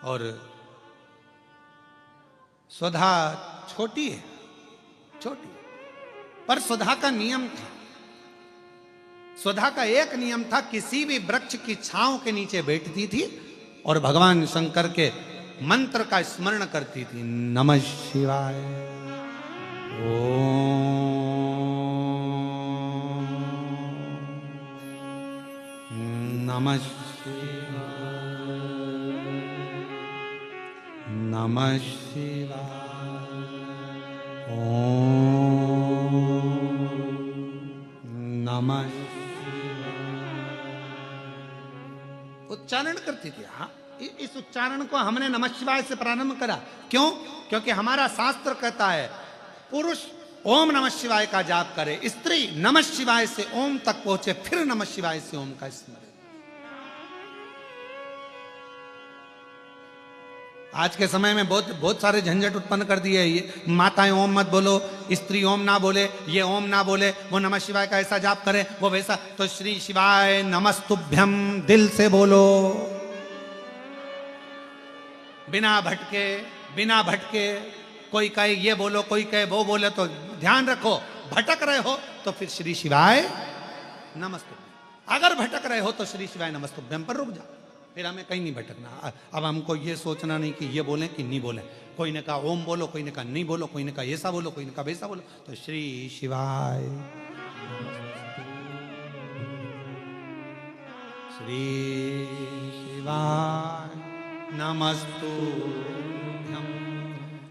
और सुधा छोटी है, छोटी, पर सुधा का नियम था। सुधा का एक नियम था, किसी भी वृक्ष की छांव के नीचे बैठती थी और भगवान शंकर के मंत्र का स्मरण करती थी। नमः शिवाय, ओम नमः शिवाय, नमः शिवाय, ओम नमः उच्चारण करती थी। हाँ, इस उच्चारण को हमने नमः शिवाय से प्रारंभ करा। क्यों? क्योंकि हमारा शास्त्र कहता है पुरुष ओम नमः शिवाय का जाप करे, स्त्री नमः शिवाय से ओम तक पहुंचे, फिर नमः शिवाय से ओम का स्मरण। आज के समय में बहुत सारे झंझट उत्पन्न कर दिए। ये माताएं ओम मत बोलो, स्त्री ओम ना बोले, ये ओम ना बोले, वो नमः शिवाय का ऐसा जाप करे, वो वैसा। तो श्री शिवाय नमस्तुभ्यम दिल से बोलो, बिना भटके, बिना भटके। कोई कहे ये बोलो, कोई कहे वो बोले, तो ध्यान रखो भटक रहे हो तो फिर श्री शिवाय नमस्तुभ्यम। अगर भटक रहे हो तो श्री शिवाय नमस्तुभ्यम पर रुक जाओ, फिर हमें कहीं नहीं भटकना। अब हमको ये सोचना नहीं कि ये बोले कि नहीं बोले। कोई ने कहा ओम बोलो, कोई ने कहा नहीं बोलो, कोई ने कहा ऐसा बोलो, कोई ने कहा वैसा बोलो। तो श्री शिवाय, श्री शिवाय नमस्तुभ्यम,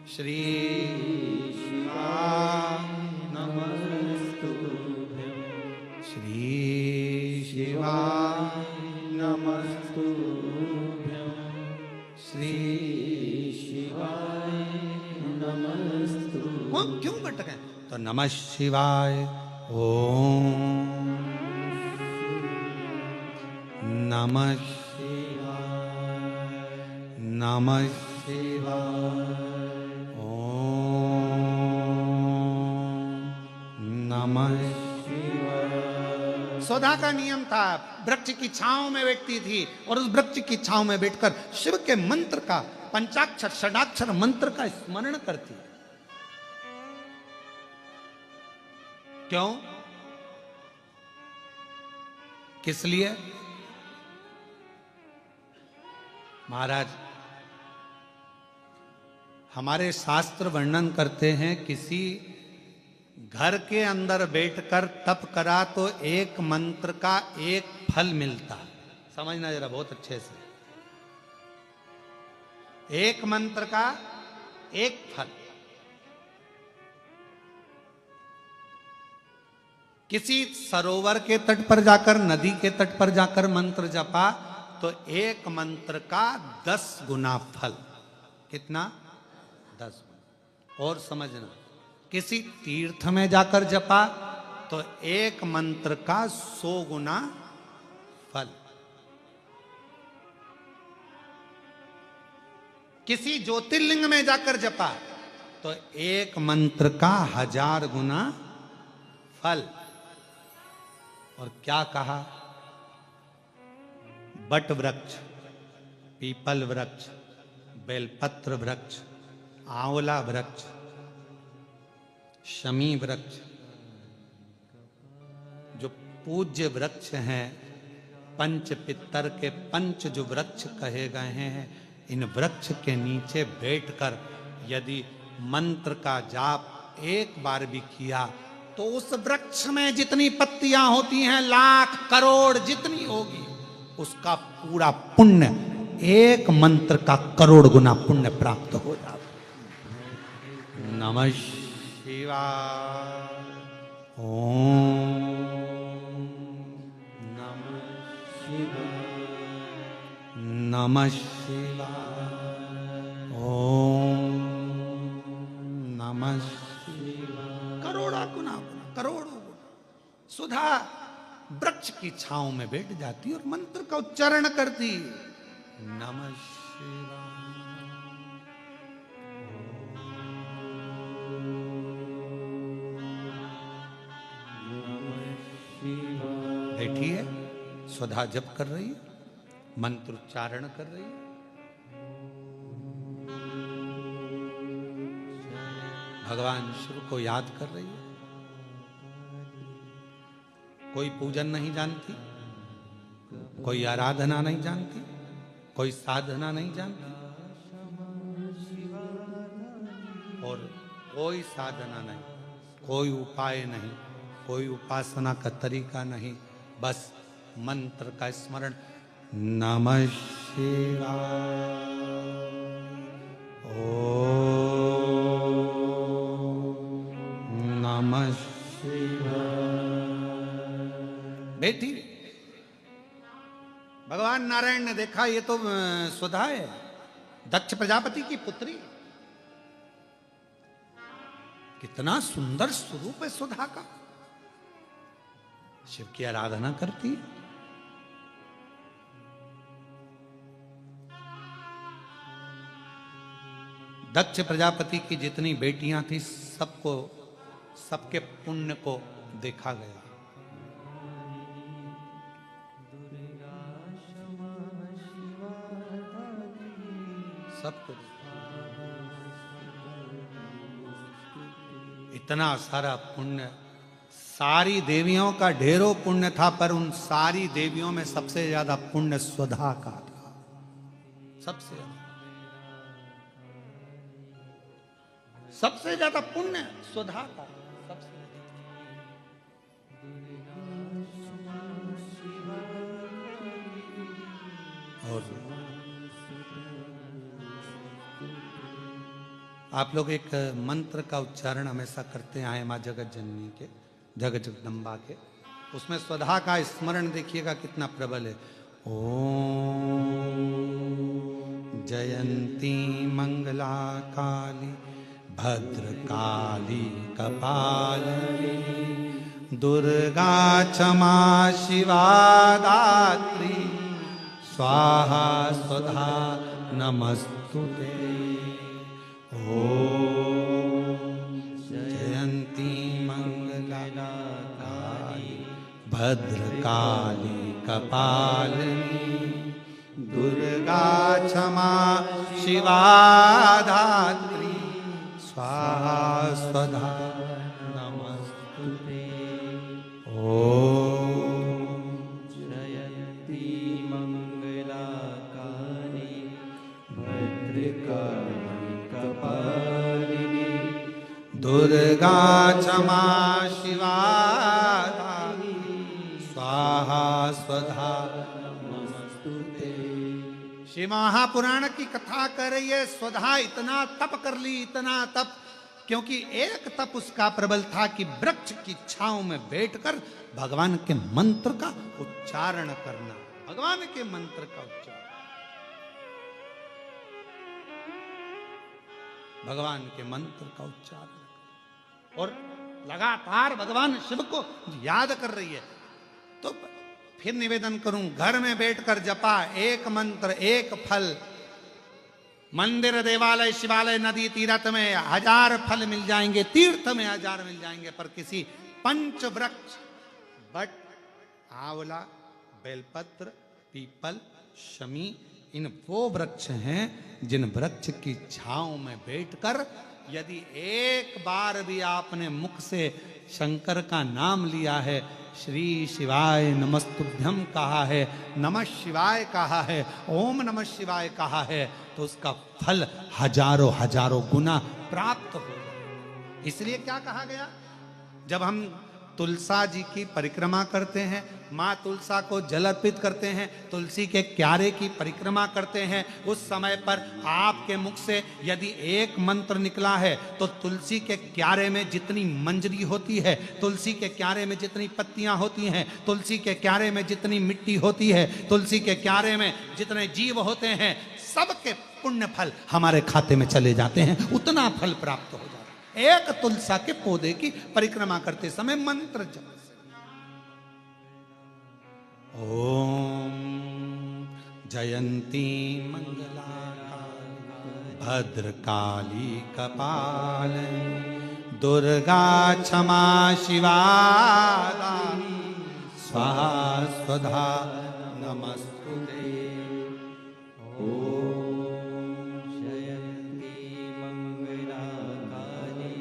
श्री शिवाय नमस्तुभ्यम, श्री शिवाय नमस्तुभ्यम, श्री शिवाय नमस्तुभ्यम। क्यों भटके? तो नमः शिवाय, ओम नमः शिवाय, नमः शिवाय, ओम नमः शिवाय। सुधा का नियम था, वृक्ष की छांव में बैठती थी और उस वृक्ष की छांव में बैठकर शिव के मंत्र का, पंचाक्षर षडाक्षर मंत्र का स्मरण करती। क्यों? किस लिए? महाराज, हमारे शास्त्र वर्णन करते हैं किसी घर के अंदर बैठकर तप करा तो एक मंत्र का एक फल मिलता। समझना जरा बहुत अच्छे से, एक मंत्र का एक फल। किसी सरोवर के तट पर जाकर, नदी के तट पर जाकर मंत्र जपा तो एक मंत्र का 10 गुना फल। कितना? 10 गुना। और समझना, किसी तीर्थ में जाकर जपा तो एक मंत्र का 100 गुना फल। किसी ज्योतिर्लिंग में जाकर जपा तो एक मंत्र का 1000 गुना फल। और क्या कहा? बट वृक्ष, पीपल वृक्ष, बेलपत्र वृक्ष, आंवला वृक्ष, शमी वृक्ष, जो पूज्य वृक्ष हैं, पंच पितर के पंच जो वृक्ष कहे गए हैं, इन वृक्ष के नीचे बैठकर यदि मंत्र का जाप एक बार भी किया तो उस वृक्ष में जितनी पत्तियां होती हैं, लाख करोड़ जितनी होगी, उसका पूरा पुण्य एक मंत्र का करोड़ गुना पुण्य प्राप्त हो जाता। नमः शिवाय, ओम नमः शिवाय, नमः शिवाय, ओम नमः शिवाय। करोड़ा गुना, करोड़ों गुना। सुधा वृक्ष की छांव में बैठ जाती और मंत्र का उच्चारण करती। नमः शिवाय, बैठी है, सुधा जप कर रही है, मंत्र उच्चारण कर रही है। भगवान शिव को याद कर रही है। कोई पूजन नहीं जानती, कोई आराधना नहीं जानती, कोई साधना नहीं जानती, और कोई साधना नहीं, कोई उपाय नहीं, कोई उपासना का तरीका नहीं, बस मंत्र का स्मरण, नमः शिवाय, नमः शिवाय। बेटी, भगवान नारायण ने देखा ये तो सुधा है, दक्ष प्रजापति की पुत्री, कितना सुंदर स्वरूप है सुधा का, शिव की आराधना करती है। दक्ष प्रजापति की जितनी बेटियां थी सबको, सबके पुण्य को देखा गया। सबको इतना सारा पुण्य, सारी देवियों का ढेरों पुण्य था, पर उन सारी देवियों में सबसे ज्यादा पुण्य सुधा का था, सबसे ज्यादा पुण्य सुधा का, सबसे और आप लोग एक मंत्र का उच्चारण हमेशा करते आए माँ जगत जननी के, जगत जगदम्बा के, उसमें स्वधा का स्मरण देखिएगा कितना प्रबल है। ओम जयंती मंगला काली भद्रकाली कपालिनी दुर्गा क्षमा शिवा दात्री स्वाहा स्वधा नमस्तुते। ओम जयंती मंगला काली भद्रकाली कपालिनी दुर्गा क्षमा शिवा धात्री स्वाहा स्वधा नमस्तुते। ओम जयंती मंगला काली भद्रकाली कपालिनी दुर्गा क्षमा शिवा धात्री स्वाहा स्वधा नमस्तुते। श्री महापुराण की कथा कर रही है, स्वधा इतना तप कर ली, इतना तप, क्योंकि एक तप उसका प्रबल था कि वृक्ष की छांव में बैठकर भगवान के मंत्र का उच्चारण करना, भगवान के मंत्र का उच्चारण, भगवान के मंत्र का उच्चारण, और लगातार भगवान शिव को याद कर रही है। तो फिर निवेदन करूं, घर में बैठकर जपा एक मंत्र एक फल, मंदिर देवालय शिवालय नदी तीर्थ में 1000 फल मिल जाएंगे, तीर्थ में 1000 मिल जाएंगे, पर किसी पंच वृक्ष बट आंवला बेलपत्र पीपल शमी, इन वो वृक्ष हैं जिन वृक्ष की छांव में बैठकर यदि एक बार भी आपने मुख से शंकर का नाम लिया है, श्री शिवाय नमस्तुभ्यं कहा है, नमः शिवाय कहा है, ओम नमः शिवाय कहा है, तो उसका फल हजारों हजारों गुना प्राप्त हो जाए। इसलिए क्या कहा गया, जब हम तुलसा जी की परिक्रमा करते हैं, माँ तुलसा को जल अर्पित करते हैं, तुलसी के क्यारे की परिक्रमा करते हैं, उस समय पर आपके मुख से यदि एक मंत्र निकला है तो तुलसी के क्यारे में जितनी मंजरी होती है, तुलसी के क्यारे में जितनी पत्तियां होती हैं, तुलसी के क्यारे में जितनी मिट्टी होती है, तुलसी के क्यारे में जितने जीव होते हैं, सबके पुण्य फल हमारे खाते में चले जाते हैं, उतना फल प्राप्त हो जाता है एक तुलसा के पौधे की परिक्रमा करते समय मंत्र जप। ओम जयंती मंगला भद्रकाली कपालिनी दुर्गा क्षमा शिवा स्वाहा स्वधा नमस्तुते। ओम जयंती मंगला काली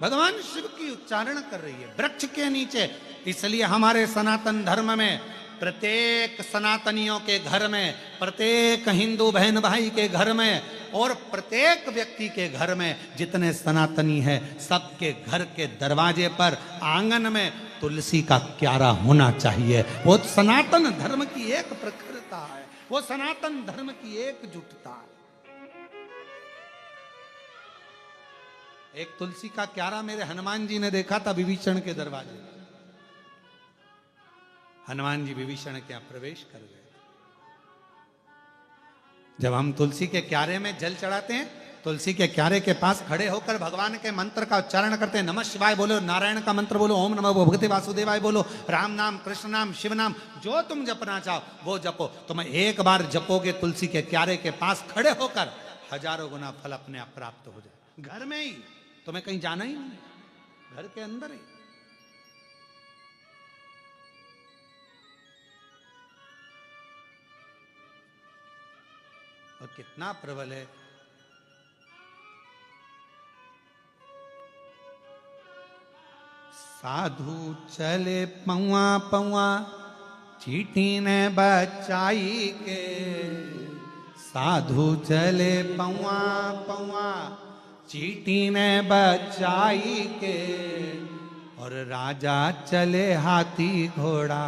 भगवान शिव की उच्चारण कर रही है वृक्ष के नीचे। इसलिए हमारे सनातन धर्म में प्रत्येक सनातनियों के घर में, प्रत्येक हिंदू बहन भाई के घर में और प्रत्येक व्यक्ति के घर में जितने सनातनी है, सबके घर के दरवाजे पर, आंगन में तुलसी का क्यारा होना चाहिए। वो सनातन धर्म की एक प्रखरता है, वो सनातन धर्म की एकजुटता है। एक तुलसी का क्यारा मेरे हनुमान जी ने देखा था विभीषण के दरवाजे। हनुमान जी विभीषण के यहां प्रवेश कर गए। जब हम तुलसी के क्यारे में जल चढ़ाते हैं, तुलसी के क्यारे के पास खड़े होकर भगवान के मंत्र का उच्चारण करते हैं। नमः शिवाय बोलो, नारायण का मंत्र बोलो, ओम नमः भगवते वासुदेवाय बोलो, राम नाम, कृष्ण नाम, शिव नाम, जो तुम जपना चाहो वो जपो। तुम एक बार जपोगे तुलसी के क्यारे के पास खड़े होकर, हजारों गुना फल अपने आप प्राप्त हो जाए। घर में ही, तुम्हें कहीं जाना ही नहीं, घर के अंदर ही। और कितना प्रबल है। साधु चले पौआ पौआ, चींटी ने बचाई के। साधु चले पौआ पौआ, चींटी ने बचाई के। और राजा चले हाथी घोड़ा,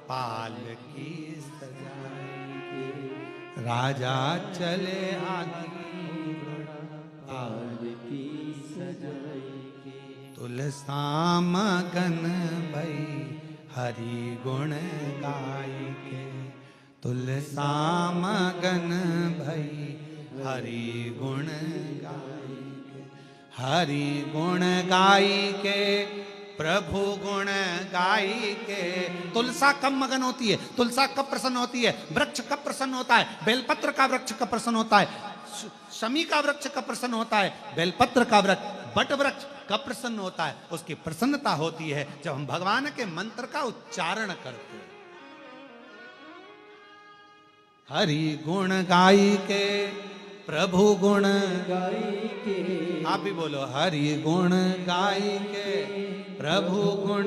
पालकी सजाई के। राजा चले हाथी घोड़ा, पालकी सजाई के। तुलसा मगन भई, हरि गुण गाई के। तुलसा मगन भई, हरि गुण गाई के। हरि गुण गाई के, प्रभु गुण गाई के। तुलसा कब मगन होती है, तुलसा कब प्रसन्न होती है? वृक्ष कब प्रसन्न होता है? बेलपत्र का वृक्ष कब प्रसन्न होता है? शमी का वृक्ष कब प्रसन्न होता है? बेलपत्र का वृक्ष, बट वृक्ष कब प्रसन्न होता है? उसकी प्रसन्नता होती है जब हम भगवान के मंत्र का उच्चारण करते हैं। हरि गुण गाई के, प्रभु गुण गाई के। आप भी बोलो, हरि गुण गाई के, प्रभु गुण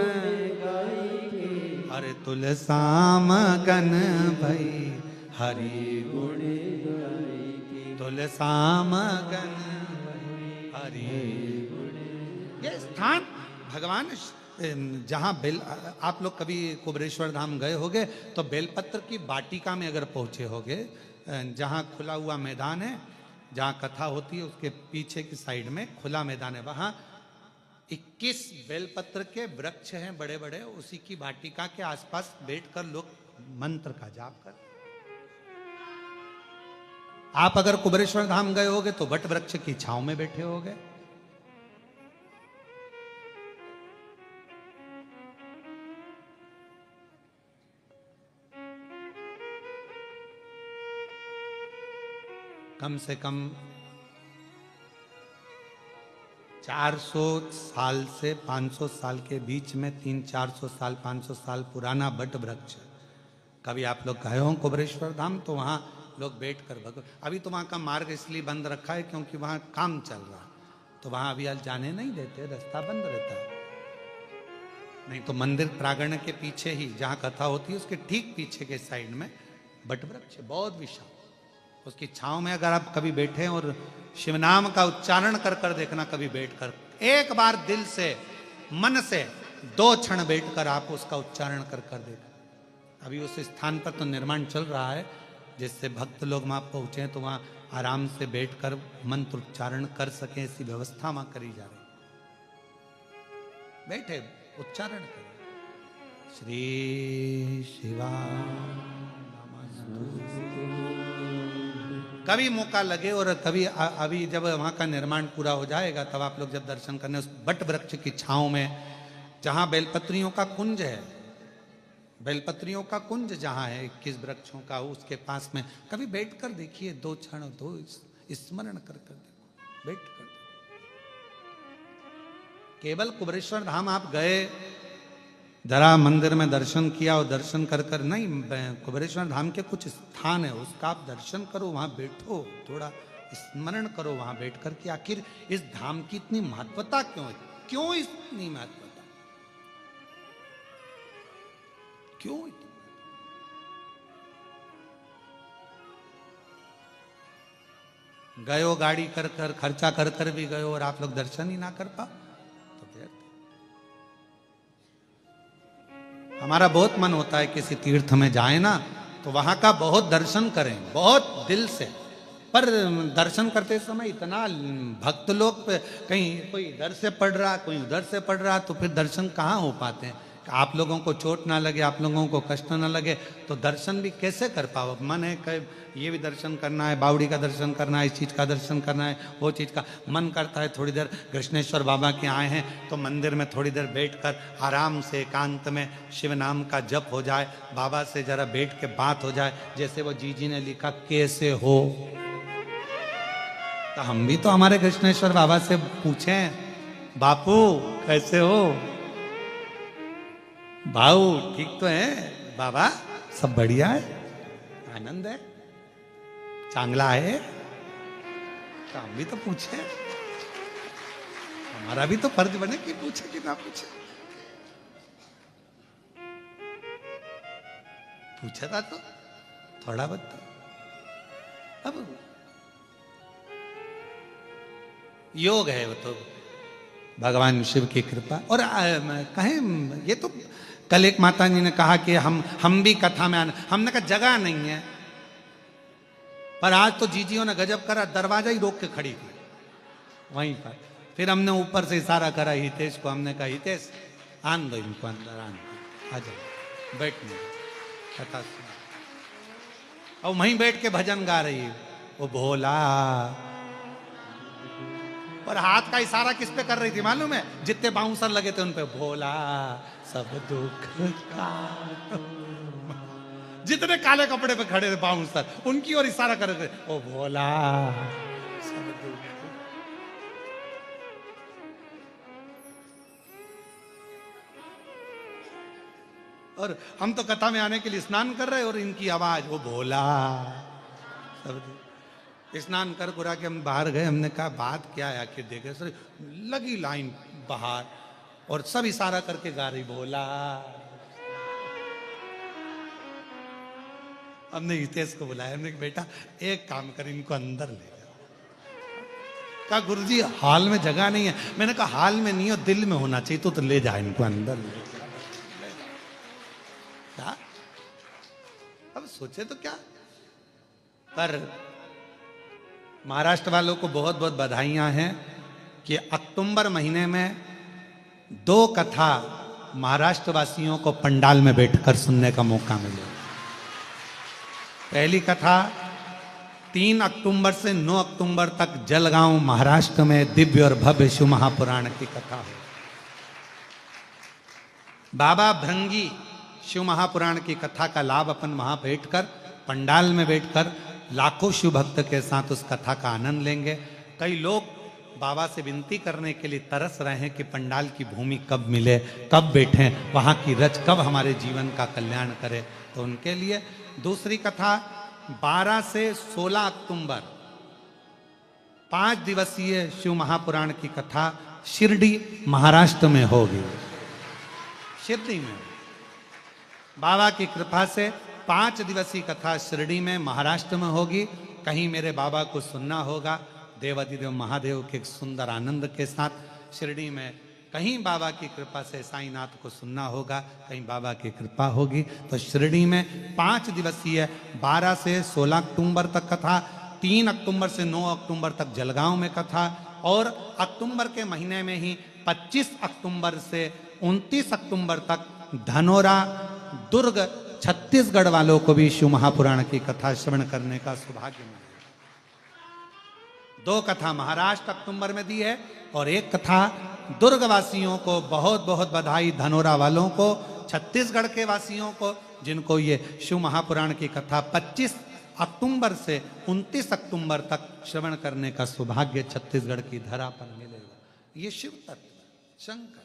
गाई के। अरे तुलसा मगन भई, हरि गुण गाई के। तुलसा मगन भई, हरि गुण। ये स्थान भगवान जहाँ बेल, आप लोग कभी कुबरेश्वर धाम गए होगे तो बेलपत्र की वाटिका में अगर पहुंचे होगे, जहाँ खुला हुआ मैदान है, जहाँ कथा होती है उसके पीछे की साइड में खुला मैदान है, वहाँ 21 बेलपत्र के वृक्ष हैं बड़े बड़े। उसी की वाटिका के आसपास बैठकर लोग मंत्र का जाप कर। आप अगर कुबरेश्वर धाम गए होगे तो वट वृक्ष की छांव में बैठे होगे। कम से कम 400 साल से 500 साल के बीच में 300-400 साल 500 साल पुराना बट वृक्ष। कभी आप लोग गए हो कुबरेश्वर धाम तो वहाँ लोग बैठकर अभी तो वहाँ का मार्ग इसलिए बंद रखा है क्योंकि वहाँ काम चल रहा, तो वहाँ अभी आज जाने नहीं देते, रास्ता बंद रहता है। नहीं तो मंदिर प्रांगण के पीछे ही जहाँ कथा होती है उसके ठीक पीछे के साइड में बट वृक्ष बहुत विशाल, उसकी छांव में अगर आप कभी बैठे और शिव नाम का उच्चारण कर कर देखना, कभी बैठकर एक बार दिल से मन से 2 क्षण बैठकर आप उसका उच्चारण कर कर देखना। अभी उस स्थान पर तो निर्माण चल रहा है जिससे भक्त लोग वहां पहुंचे तो वहां आराम से बैठकर मंत्र उच्चारण कर सके, ऐसी व्यवस्था वहां करी जा रही। बैठे उच्चारण करें, श्री शिवा। कभी मौका लगे और कभी अभी जब वहाँ का निर्माण पूरा हो जाएगा तब आप लोग जब दर्शन करने उस बट वृक्ष की छांव में, जहाँ बेलपत्रियों का कुंज है, बेलपत्रियों का कुंज जहाँ है 21 वृक्षों का, उसके पास में कभी बैठ कर देखिए, 2 क्षण 2 स्मरण कर कर देखो, बैठ कर। केवल कुबरेश्वर धाम आप गए, जरा मंदिर में दर्शन किया और दर्शन कर कर नहीं, कुबरेश्वर धाम के कुछ स्थान है उसका आप दर्शन करो, वहां बैठो, थोड़ा स्मरण करो वहां बैठ कर कि आखिर इस धाम की इतनी महत्वता क्यों है। क्यों इतनी महत्वता, क्यों इतनी? गयो गाड़ी कर कर, खर्चा कर कर भी गयो और आप लोग दर्शन ही ना कर पाओ तो फिर हमारा बहुत मन होता है किसी तीर्थ में जाए ना तो वहां का बहुत दर्शन करें, बहुत दिल से। पर दर्शन करते समय इतना भक्त लोग कहीं कोई इधर से पढ़ रहा, कोई उधर से पढ़ रहा, तो फिर दर्शन कहाँ हो पाते हैं? आप लोगों को चोट ना लगे, आप लोगों को कष्ट ना लगे तो दर्शन भी कैसे कर पाओ? मन है कि ये भी दर्शन करना है, बावड़ी का दर्शन करना है, इस चीज़ का दर्शन करना है, वो चीज़ का मन करता है। थोड़ी देर कृष्णेश्वर बाबा के आए हैं तो मंदिर में थोड़ी देर बैठकर आराम से एकांत में शिव नाम का जप हो जाए, बाबा से जरा बैठ के बात हो जाए। जैसे वो जी ने लिखा कैसे हो, तो हम भी तो हमारे कृष्णेश्वर बाबा से पूछें, बापू कैसे हो, भाऊ ठीक तो है, बाबा सब बढ़िया है, आनंद है, चांगला है, तो हम भी तो पूछे, हमारा भी तो फर्ज बने कि पूछे कि ना पूछे। पूछा था तो थोड़ा बहुत तो। अब योग है वो तो भगवान शिव की कृपा। और कहें ये तो कल एक माता जी ने कहा कि हम भी कथा में आना, हमने कहा जगह नहीं है। पर आज तो जीजियों ने गजब करा, दरवाजा ही रोक के खड़ी थी वहीं पर। फिर हमने ऊपर से इशारा करा हितेश को, हमने कहा हितेश आन दो इनको अंदर, आन दो, आ जाओ बैठने कथा सुना। और वहीं बैठ के भजन गा रही है वो भोला, और हाथ का इशारा किस पे कर रही थी मालूम है? जितने बाउंसर लगे थे उन पे, भोला सब दुख का, जितने काले कपड़े पे खड़े थे बाउंसर उनकी ओर इशारा कर रहे थे, ओ भोला सब दुख। और हम तो कथा में आने के लिए स्नान कर रहे और इनकी आवाज वो भोला सब दुख। स्नान कर कुरा के हम बाहर गए, हमने कहा बात क्या है आखिर, देखे सर लगी लाइन बाहर और सब इशारा करके गा रही भोला। हमने हितेश को बुलाया, हमने कहा बेटा एक काम कर इनको अंदर ले जाओ। कहा गुरुजी हाल में जगह नहीं है। मैंने कहा हाल में नहीं हो, दिल में होना चाहिए, तो ले जा इनको अंदर ले जा। क्या अब सोचे तो क्या। पर महाराष्ट्र वालों को बहुत बहुत बधाइयां हैं कि अक्टूबर महीने में 2 कथा महाराष्ट्र वासियों को पंडाल में बैठकर सुनने का मौका मिले। पहली कथा 3 अक्टूबर से 9 अक्टूबर तक जलगांव महाराष्ट्र में दिव्य और भव्य शिव महापुराण की कथा है। बाबा भृंगी शिव महापुराण की कथा का लाभ अपन वहां बैठकर पंडाल में बैठकर लाखों शिव भक्त के साथ उस कथा का आनंद लेंगे। कई लोग बाबा से विनती करने के लिए तरस रहे हैं कि पंडाल की भूमि कब मिले, कब बैठें, वहां की रच कब हमारे जीवन का कल्याण करे। तो उनके लिए दूसरी कथा 12 से 16 अक्टूबर 5 दिवसीय शिव महापुराण की कथा शिरडी महाराष्ट्र में होगी। शिरडी में बाबा की कृपा से 5 दिवसीय कथा शिरडी में महाराष्ट्र में होगी। कहीं मेरे बाबा को सुनना होगा देवाधिदेव महादेव के एक सुंदर आनंद के साथ शिरडी में, कहीं बाबा की कृपा से साईनाथ को सुनना होगा, कहीं बाबा की कृपा होगी तो शिरडी में 5 दिवसीय 12 से 16 अक्टूबर तक कथा, 3 अक्टूबर से 9 अक्टूबर तक जलगांव में कथा, और अक्टूबर के महीने में ही 25 अक्टूबर से 29 अक्टूबर तक धनोरा दुर्ग छत्तीसगढ़ वालों को भी शिव महापुराण की कथा श्रवण करने का सौभाग्य मिला। 2 कथा महाराष्ट्र अक्टूबर में दी है और 1 कथा दुर्ग वासियों को बहुत बहुत बधाई, धनोरा वालों को, छत्तीसगढ़ के वासियों को जिनको ये शिव महापुराण की कथा 25 अक्टूबर से 29 अक्टूबर तक श्रवण करने का सौभाग्य छत्तीसगढ़ की धरा पर मिलेगा। ये शिव तत्व शंकर।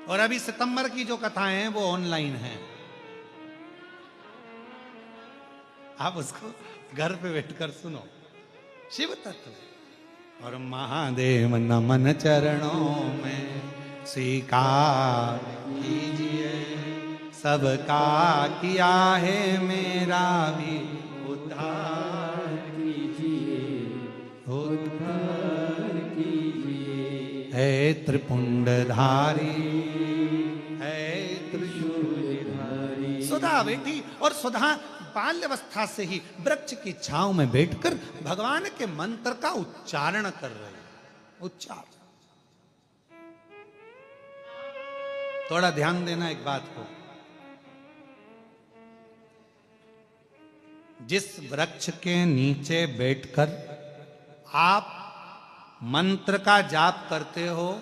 और अभी सितंबर की जो कथाएं हैं वो ऑनलाइन हैं, आप उसको घर पे बैठकर सुनो। शिव तत्व और महादेव नमन चरणों में स्वीकार कीजिए, सबका किया है मेरा भी उद्धार कीजिए, उद्धार कीजिए। है त्रिपुंडधारी, है त्रिशूलधारी। सुधा बेटी और सुधा बाल्यावस्था से ही वृक्ष की छांव में बैठकर भगवान के मंत्र का उच्चारण कर रहे हैं। उच्चारण, थोड़ा ध्यान देना एक बात को। जिस वृक्ष के नीचे बैठकर आप मंत्र का जाप करते हो,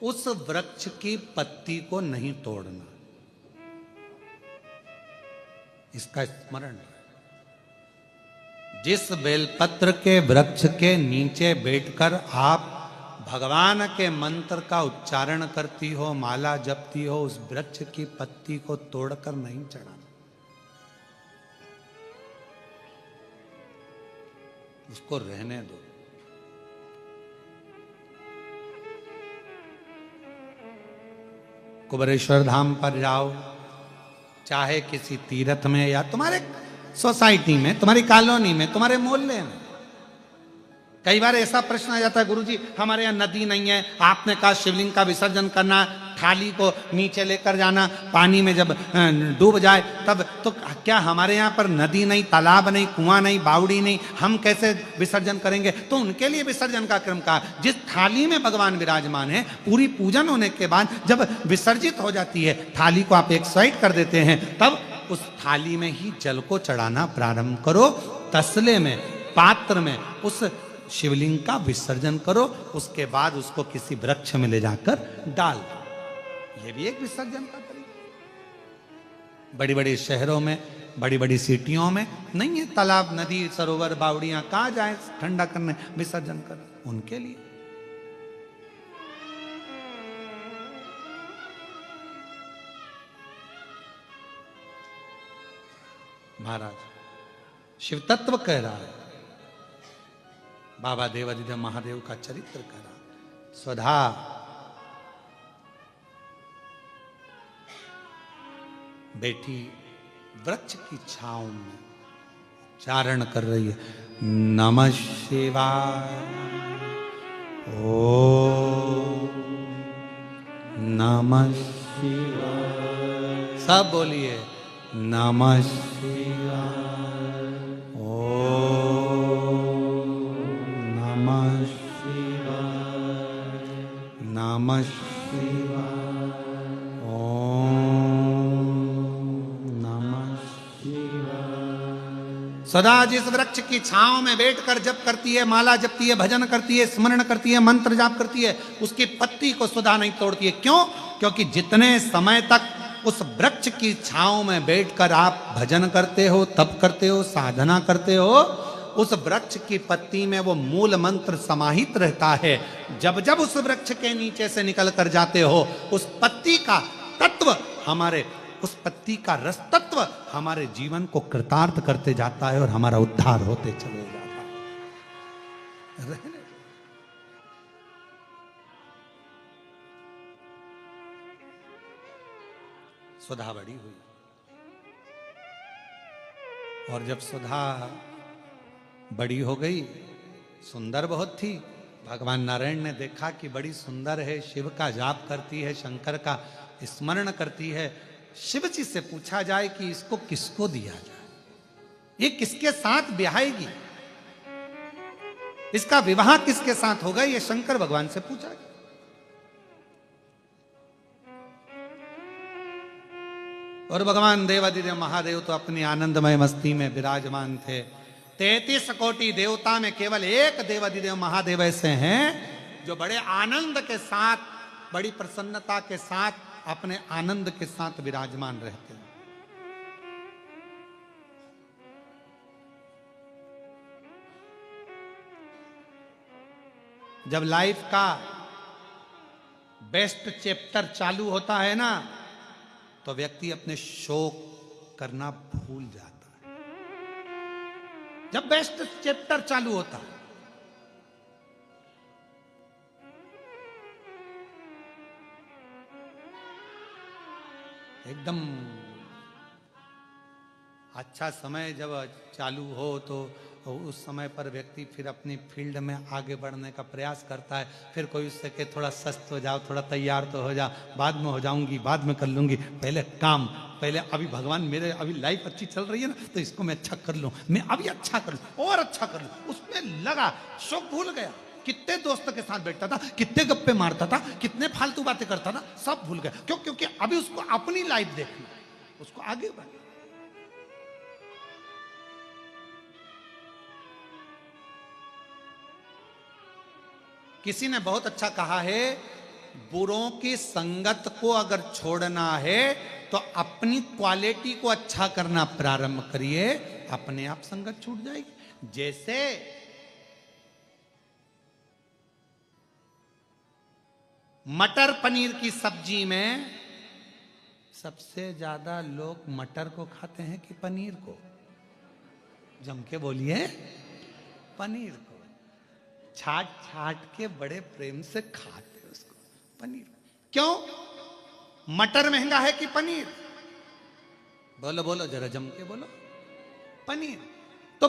उस वृक्ष की पत्ती को नहीं तोड़ना, इसका स्मरण। जिस बेलपत्र के वृक्ष के नीचे बैठकर आप भगवान के मंत्र का उच्चारण करती हो, माला जपती हो, उस वृक्ष की पत्ती को तोड़कर नहीं चढ़ाना, उसको रहने दो। कुबेरेश्वर धाम पर जाओ, चाहे किसी तीर्थ में या तुम्हारे सोसाइटी में, तुम्हारी कॉलोनी में, तुम्हारे मोहल्ले में, कई बार ऐसा प्रश्न आ जाता है, गुरुजी हमारे यहाँ नदी नहीं है, आपने कहा शिवलिंग का विसर्जन करना, थाली को नीचे लेकर जाना, पानी में जब डूब जाए तब, तो क्या हमारे यहाँ पर नदी नहीं, तालाब नहीं, कुआं नहीं, बावड़ी नहीं, हम कैसे विसर्जन करेंगे? तो उनके लिए विसर्जन का क्रम कहा। जिस थाली में भगवान विराजमान है, पूरी पूजन होने के बाद जब विसर्जित हो जाती है, थाली को आप एक साइड कर देते हैं, तब उस थाली में ही जल को चढ़ाना प्रारंभ करो। तसले में, पात्र में उस शिवलिंग का विसर्जन करो, उसके बाद उसको किसी वृक्ष में ले जाकर डाल दो। ये भी एक विसर्जन का तरीका। बड़ी बड़ी शहरों में, बड़ी बड़ी सिटियों में नहीं है तालाब, नदी, सरोवर, बावड़ियां, कहां जाए ठंडा करने, विसर्जन करने, उनके लिए। महाराज शिव तत्व कह रहा है, बाबा देवादिदेव महादेव का चरित्र कह रहा। स्वधा बेटी वृक्ष की छांव में चारण कर रही है, नमः शिवाय, ओ नमः शिवाय, सब बोलिए नमः शिवाय, ओ नमः शिवाय, नमः शिवाय, सदा जिस वृक्ष की छांव में बैठकर जप करती है, माला जपती है, भजन करती है, स्मरण करती है, मंत्र जाप करती है, उसकी पत्ती को सदा नहीं तोड़ती है। क्यों? क्योंकि जितने समय तक उस वृक्ष की छांव में बैठकर आप भजन करते हो, तप करते हो, साधना करते हो, उस वृक्ष की पत्ती में वो मूल मंत्र समाहित रहता है। जब जब उस वृक्ष के नीचे से निकल कर जाते हो, उस पत्ती का तत्व, हमारे उस पत्ती का रस तत्व हमारे जीवन को कृतार्थ करते जाता है और हमारा उद्धार होते चले जाता है। सुधा बड़ी हुई, और जब सुधा बड़ी हो गई, सुंदर बहुत थी, भगवान नारायण ने देखा कि बड़ी सुंदर है, शिव का जाप करती है, शंकर का स्मरण करती है। शिव जी से पूछा जाए कि इसको किसको दिया जाए, ये किसके साथ ब्याहेगी, इसका विवाह किसके साथ होगा, ये शंकर भगवान से पूछा गया। और भगवान देवादिदेव महादेव तो अपनी आनंदमय मस्ती में विराजमान थे। 33 कोटि देवता में केवल एक देवादिदेव महादेव ऐसे हैं जो बड़े आनंद के साथ, बड़ी प्रसन्नता के साथ, अपने आनंद के साथ विराजमान रहते हैं। जब लाइफ का बेस्ट चैप्टर चालू होता है ना, तो व्यक्ति अपने शोक करना भूल जाता है। जब बेस्ट चैप्टर चालू होता है, एकदम अच्छा समय जब चालू हो तो उस समय पर व्यक्ति फिर अपनी फील्ड में आगे बढ़ने का प्रयास करता है। फिर कोई उससे के थोड़ा सस्त हो जाओ, थोड़ा तैयार तो हो जा, बाद में हो जाऊंगी, बाद में कर लूंगी, पहले काम, पहले अभी भगवान मेरे अभी लाइफ अच्छी चल रही है ना, तो इसको मैं अच्छा कर लूं, मैं अभी अच्छा कर लूं और अच्छा कर लूं। उसमें लगा, शौक भूल गया। कितने दोस्तों के साथ बैठता था, कितने गप्पे मारता था, कितने फालतू बातें करता था, सब भूल गया। क्यों? क्योंकि अभी उसको अपनी लाइफ देखना, उसको आगे बढ़ना। किसी ने बहुत अच्छा कहा है, बुरों की संगत को अगर छोड़ना है तो अपनी क्वालिटी को अच्छा करना प्रारंभ करिए, अपने आप संगत छूट जाएगी। जैसे मटर पनीर की सब्जी में सबसे ज्यादा लोग मटर को खाते हैं कि पनीर को? जम के बोलिए, पनीर को। छाट छाट के बड़े प्रेम से खाते उसको, पनीर। क्यों? मटर महंगा है कि पनीर? बोलो बोलो, जरा जम के बोलो। पनीर। तो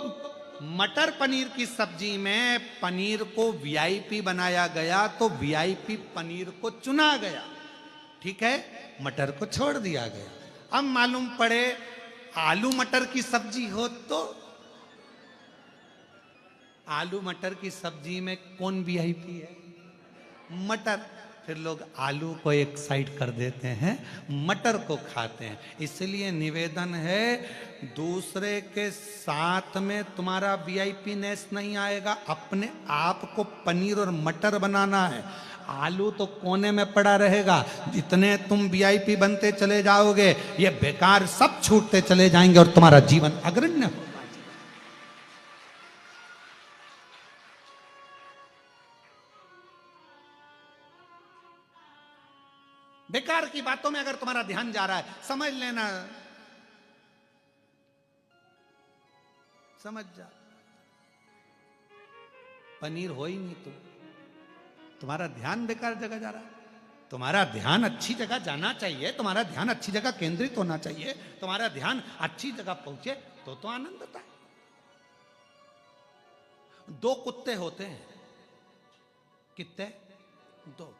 मटर पनीर की सब्जी में पनीर को वीआईपी बनाया गया, तो वीआईपी पनीर को चुना गया, ठीक है, मटर को छोड़ दिया गया। अब मालूम पड़े आलू मटर की सब्जी हो तो आलू मटर की सब्जी में कौन वीआईपी है? मटर। फिर लोग आलू को एक साइड कर देते हैं, मटर को खाते हैं। इसलिए निवेदन है, दूसरे के साथ में तुम्हारा वीआईपी नेस नहीं आएगा, अपने आप को पनीर और मटर बनाना है। आलू तो कोने में पड़ा रहेगा, जितने तुम वीआईपी बनते चले जाओगे, ये बेकार सब छूटते चले जाएंगे और तुम्हारा जीवन अग्रण्य हो। बेकार की बातों में अगर तुम्हारा ध्यान जा रहा है, समझ लेना, समझ जा, पनीर हो ही नहीं तुम, तुम्हारा ध्यान बेकार जगह जा रहा है। तुम्हारा ध्यान अच्छी जगह जाना चाहिए, तुम्हारा ध्यान अच्छी जगह केंद्रित होना चाहिए, तुम्हारा ध्यान अच्छी जगह पहुंचे तो आनंद आता है। दो कुत्ते होते हैं, कितने? दो,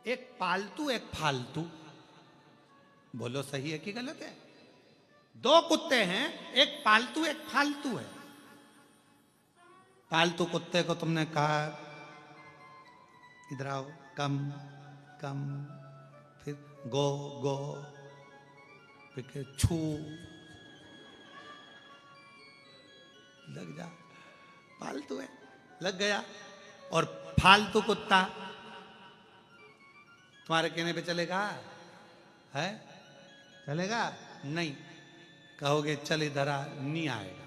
एक पालतू एक फालतू। बोलो सही है कि गलत है? दो कुत्ते हैं, एक पालतू एक फालतू है। पालतू कुत्ते को तुमने कहा इधर आओ, कम कम, फिर गो गो, फिर छू, लग जा, पालतू है, लग गया। और फालतू कुत्ता तुम्हारे कहने पे चलेगा? है? चलेगा नहीं। कहोगे चल इधर आ, नहीं आएगा।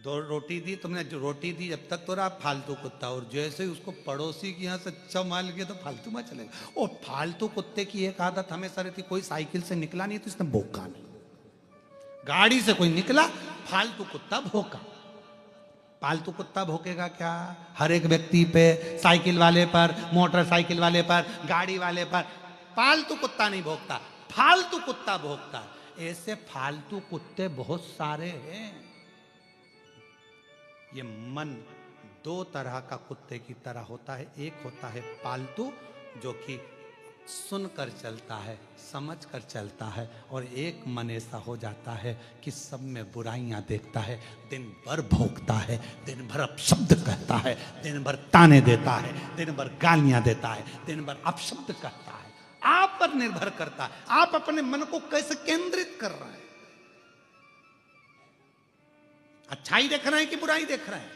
दो रोटी दी तुमने, जो रोटी दी जब तक तो रहा फालतू कुत्ता, और जैसे ही उसको पड़ोसी की यहाँ से अच्छा माल गया तो फालतू में चलेगा। और फालतू कुत्ते की एक आदत हमेशा रहती, कोई साइकिल से निकला नहीं तो इसने भौंका नहीं, गाड़ी से कोई निकला, फालतू कुत्ता भौंका। पालतू कुत्ता भौंकेगा क्या? हर एक व्यक्ति पे, साइकिल वाले पर, मोटरसाइकिल वाले पर, गाड़ी वाले पर। पालतू कुत्ता नहीं भौंकता, फालतू कुत्ता भौंकता। ऐसे फालतू कुत्ते बहुत सारे हैं। ये मन दो तरह का कुत्ते की तरह होता है। एक होता है पालतू, जो कि सुनकर चलता है, समझ कर चलता है, और एक मन ऐसा हो जाता है कि सब में बुराइयां देखता है, दिन भर भौंकता है, दिन भर अपशब्द कहता है, दिन भर ताने देता है, दिन भर गालियां देता है, दिन भर अपशब्द कहता है। आप पर निर्भर करता है, आप अपने मन को कैसे केंद्रित कर रहे हैं। अच्छाई देख रहे हैं कि बुराई देख रहे हैं?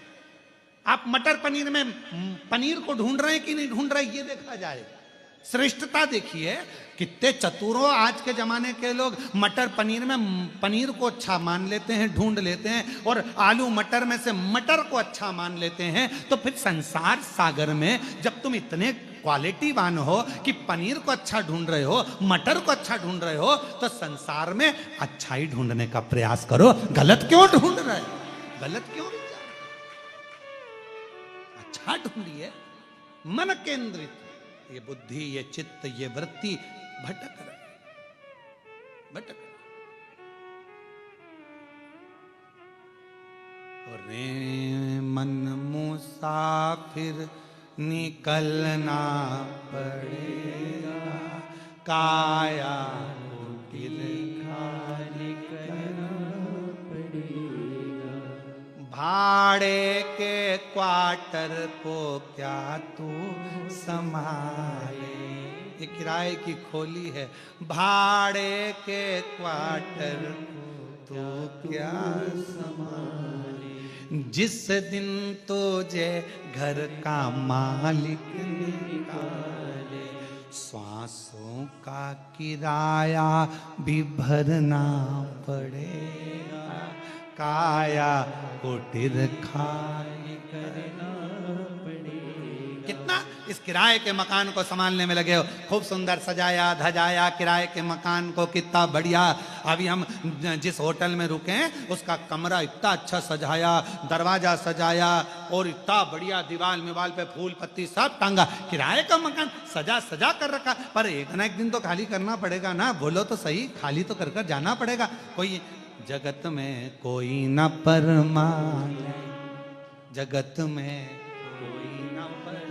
आप मटर पनीर में पनीर को ढूंढ रहे हैं कि नहीं ढूंढ रहे, ये देखा जाए। श्रेष्ठता देखिए, कितने चतुरों आज के जमाने के लोग मटर पनीर में पनीर को अच्छा मान लेते हैं, ढूंढ लेते हैं, और आलू मटर में से मटर को अच्छा मान लेते हैं। तो फिर संसार सागर में जब तुम इतने क्वालिटीवान हो कि पनीर को अच्छा ढूंढ रहे हो, मटर को अच्छा ढूंढ रहे हो, तो संसार में अच्छाई ढूंढने का प्रयास करो। गलत क्यों ढूंढ रहे हो? गलत क्यों? अच्छा ढूंढिए, मन केंद्रित। ये बुद्धि, ये चित्त, ये वृत्ति भटक रहे। भटक रहा। रे मन मुसाफिर निकलना पड़ेगा, काया कुटिल खाली करना पड़ेगा। भाड़े के क्वार्टर को क्या तू संभाले, ये किराए की खोली है। भाड़े के क्वार्टर को तो क्या संभाले, जिस दिन तुझे घर का मालिक निकाले, श्वासों का किराया भी भरना पड़ेगा, काया कुटिर खाली करना पड़ेगा। कितना इस किराए के मकान को संभालने में लगे हो, खूब सुंदर सजाया धजाया किराए के मकान को, कितना बढ़िया। अभी हम जिस होटल में रुके हैं उसका कमरा इतना अच्छा सजाया, दरवाजा सजाया और इतना बढ़िया दीवार मिवाल पे फूल पत्ती सब टांगा। किराए का मकान सजा सजा कर रखा, पर एक ना एक दिन तो खाली करना पड़ेगा ना। बोलो तो सही, खाली तो कर जाना पड़ेगा। कोई जगत में कोई न परमान, जगत में कोई न परमान।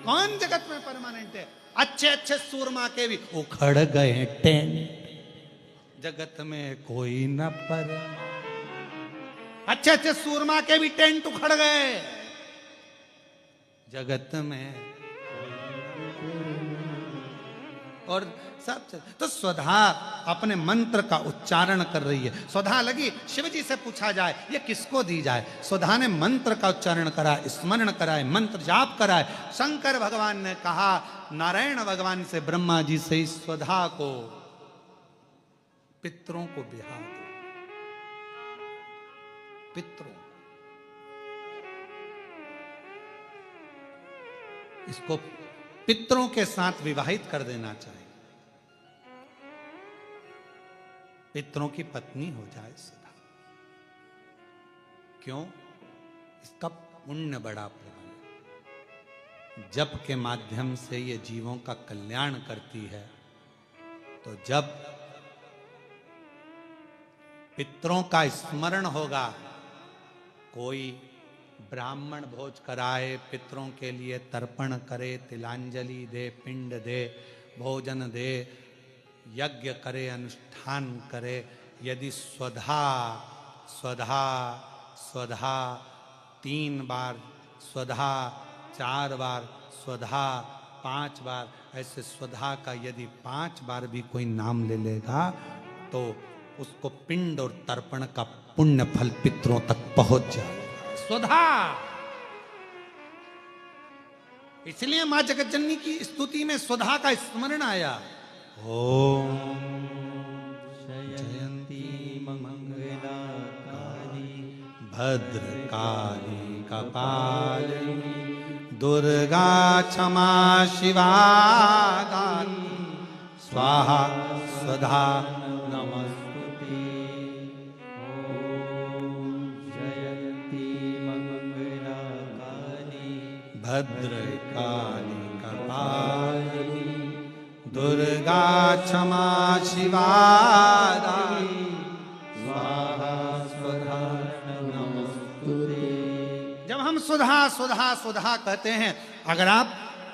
कौन जगत में परमानेंट है? अच्छे अच्छे सूरमा के भी उखड़ गए टेंट, जगत में कोई न परमान। अच्छे अच्छे सूरमा के भी टेंट उखड़ गए, जगत में और सब। तो स्वधा अपने मंत्र का उच्चारण कर रही है। स्वधा लगी शिव जी से पूछा जाए ये किसको दी जाए। स्वधा ने मंत्र का उच्चारण करा, स्मरण कराए, मंत्र जाप कराए। शंकर भगवान ने कहा नारायण भगवान से ब्रह्मा जी से इस स्वधा को पितरों को बिहा दो, पितरों इसको पितरों के साथ विवाहित कर देना चाहिए, पितरों की पत्नी हो जाए सदा। क्यों? इसका पुण्य बड़ा प्रबल है। जप के माध्यम से ये जीवों का कल्याण करती है। तो जब पितरों का स्मरण होगा, कोई ब्राह्मण भोज कराए, पितरों के लिए तर्पण करे, तिलांजलि दे, पिंड दे, भोजन दे, यज्ञ करे, अनुष्ठान करे, यदि स्वधा स्वधा स्वधा 3 बार, स्वधा 4 बार, स्वधा 5 बार, ऐसे स्वधा का यदि 5 बार भी कोई नाम ले लेगा तो उसको पिंड और तर्पण का पुण्य फल पितरों तक पहुंच जाएगा। स्वधा। इसलिए मां जगतजननी की स्तुति में स्वधा का स्मरण आया। ओम जयंती मंगलाकाली भद्रकाली कपालिनी दुर्गा क्षमा शिवा दानी स्वाहा स्वधा नमस्तुते। ओम जयंती मंगलाकाली भद्रकाली कपालिनी दुर्गा क्षमा शिवा दानी स्वाहा स्वधा नमस्तुते। जब हम सुधा सुधा सुधा कहते हैं, अगर आप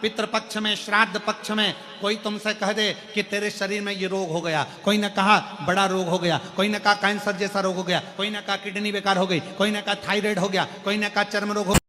पितृपक्ष में, श्राद्ध पक्ष में कोई तुमसे कह दे कि तेरे शरीर में ये रोग हो गया, कोई ने कहा बड़ा रोग हो गया, कोई ने कहा कैंसर जैसा रोग हो गया, कोई ने कहा किडनी बेकार हो गई, कोई ने कहा थायराइड हो गया, कोई ने कहा चर्म रोग हो